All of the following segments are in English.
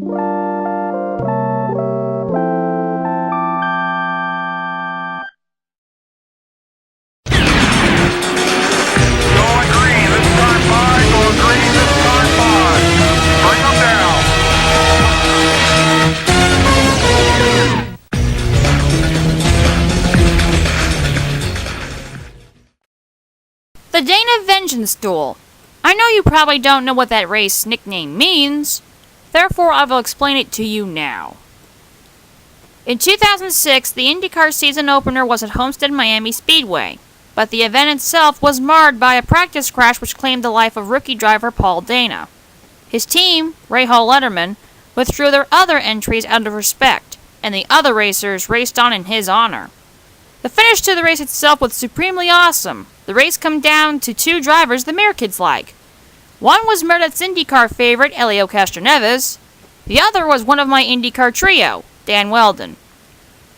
The Dana Vengeance Duel. I know you probably don't know what that race nickname means, therefore I will explain it to you now. In 2006, the IndyCar season opener was at Homestead Miami Speedway, but the event itself was marred by a practice crash which claimed the life of rookie driver Paul Dana. His team, Rahal Letterman, withdrew their other entries out of respect, and the other racers raced on in his honor. The finish to the race itself was supremely awesome. The race come down to two drivers the Mere kids like. One was Meredith's IndyCar favorite, Helio Castroneves. The other was one of my IndyCar trio, Dan Wheldon.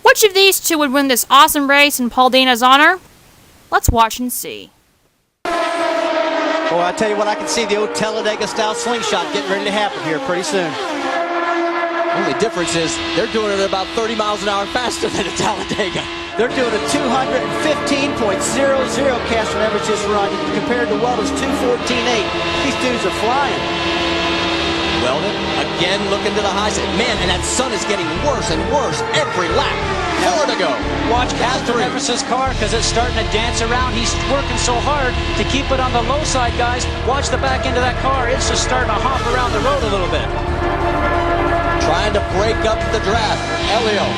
Which of these two would win this awesome race in Paul Dana's honor? Let's watch and see. Boy, I tell you what, I can see the old Talladega-style slingshot getting ready to happen here pretty soon. Only difference is they're doing it about 30 miles an hour faster than a Talladega. They're doing a 215.00 Castroneves just run compared to Weldon's 214.8. These dudes are flying. Weldon again looking to the high side. Man, and that sun is getting worse and worse every lap. 4 to go. Watch Castroneves' car because it's starting to dance around. He's working so hard to keep it on the low side, guys. Watch the back end of that car. It's just starting to hop around the road a little bit. Trying to break up the draft. Helio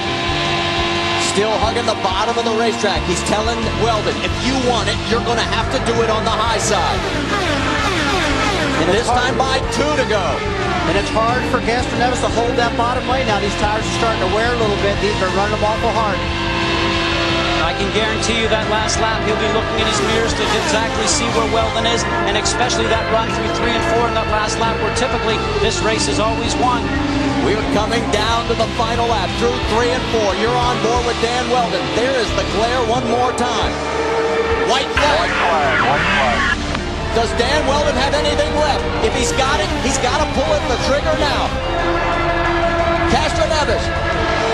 still hugging the bottom of the racetrack. He's telling Wheldon, if you want it, you're going to have to do it on the high side. And this time by 2 to go. And it's hard for Castroneves to hold that bottom lane. Now these tires are starting to wear a little bit. These are running them awful hard. I can guarantee you that last lap he'll be looking in his mirrors to exactly see where Wheldon is, and especially that run through 3 and 4 in that last lap where typically this race is always won. We're coming down to the final lap through 3 and 4. You're on board with Dan Wheldon. There is the glare one more time. White flag. White flag. Does Dan Wheldon have anything left? If he's got it, he's got to pull the trigger now. Castroneves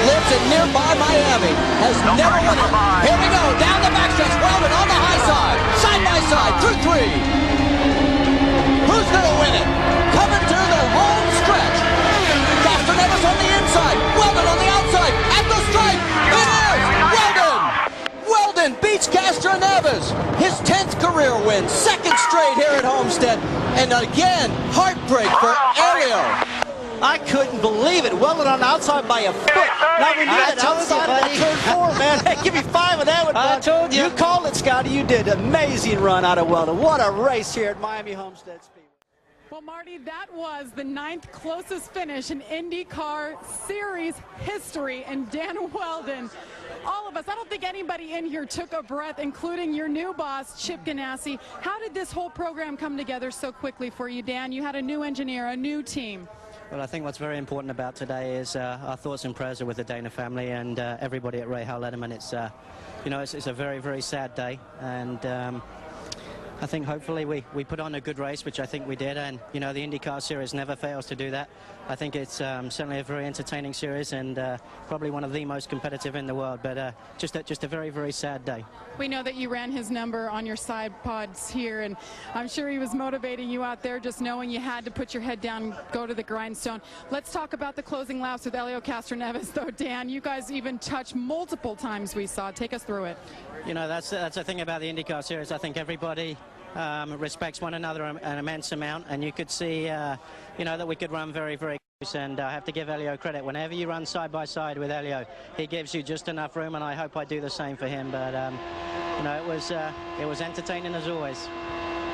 lives in nearby Miami, has never won it. Here we go, down the backstretch. Wheldon on the high side by side, through 3. Who's going to win it? Coming to the home stretch. Castroneves on the inside, Wheldon on the outside, at the stripe. It is Wheldon! Wheldon beats Castroneves. His 10th career win, 2nd straight here at Homestead. And again, heartbreak for Helio. I couldn't believe it. Weldon on the outside by a foot. Now we knew that outside of that turn 4, man. Hey, give me 5 of that one, bud. I told you. You called it, Scotty. You did. Amazing run out of Weldon. What a race here at Miami Homestead Speedway. Well, Marty, that was the 9th closest finish in IndyCar Series history, and Dan Wheldon, all of us, I don't think anybody in here took a breath, including your new boss, Chip Ganassi. How did this whole program come together so quickly for you, Dan? You had a new engineer, a new team. Well, I think what's very important about today is our thoughts and prayers are with the Dana family and everybody at Rahal Letterman. It's, you know, it's a very, very sad day, and I think hopefully we put on a good race, which I think we did, and you know the IndyCar Series never fails to do that. I think it's certainly a very entertaining series and probably one of the most competitive in the world, but just a very, very sad day. We know that you ran his number on your side pods here, and I'm sure he was motivating you out there, just knowing you had to put your head down, go to the grindstone. Let's talk about the closing laps with Helio Castroneves, though, Dan. You guys even touched multiple times, we saw. Take us through it. You know, that's the thing about the IndyCar Series. I think everybody respects one another an immense amount, and you could see, you know, that we could run very, very close, and I have to give Helio credit. Whenever you run side by side with Helio, he gives you just enough room, and I hope I do the same for him. But you know, it was entertaining as always.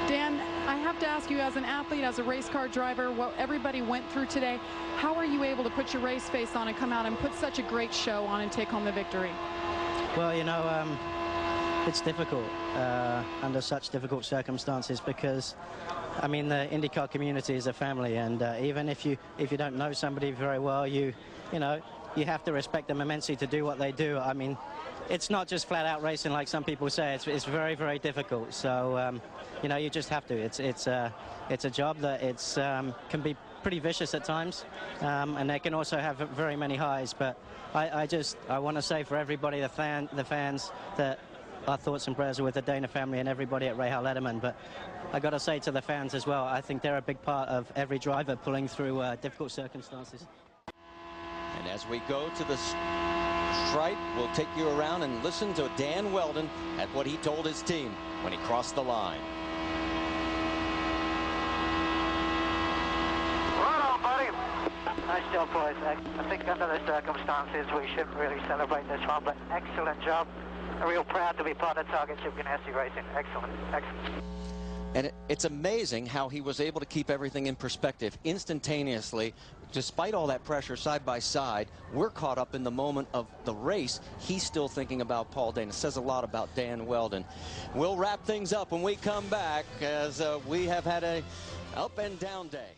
Dan, I have to ask you, as an athlete, as a race car driver, what everybody went through today, how are you able to put your race face on and come out and put such a great show on and take home the victory? Well, you know, it's difficult under such difficult circumstances because, I mean, the IndyCar community is a family, and even if you don't know somebody very well, you know, you have to respect them immensely to do what they do. I mean, it's not just flat-out racing like some people say. It's very, very difficult. So, you know, you just have to. It's a job that can be pretty vicious at times, and they can also have very many highs. But I want to say for everybody, the fans, that our thoughts and prayers are with the Dana family and everybody at Rahal Letterman. But I got to say to the fans as well, I think they're a big part of every driver pulling through difficult circumstances. And as we go to the stripe, we'll take you around and listen to Dan Wheldon at what he told his team when he crossed the line. Right on, buddy. Nice job, boys. I think under the circumstances, we shouldn't really celebrate this one, but excellent job. I'm real proud to be part of Target Ship Ganassi Racing. Excellent, excellent. And it's amazing how he was able to keep everything in perspective instantaneously. Despite all that pressure side by side, we're caught up in the moment of the race. He's still thinking about Paul Dana. Says a lot about Dan Wheldon. We'll wrap things up when we come back, as we have had a up and down day.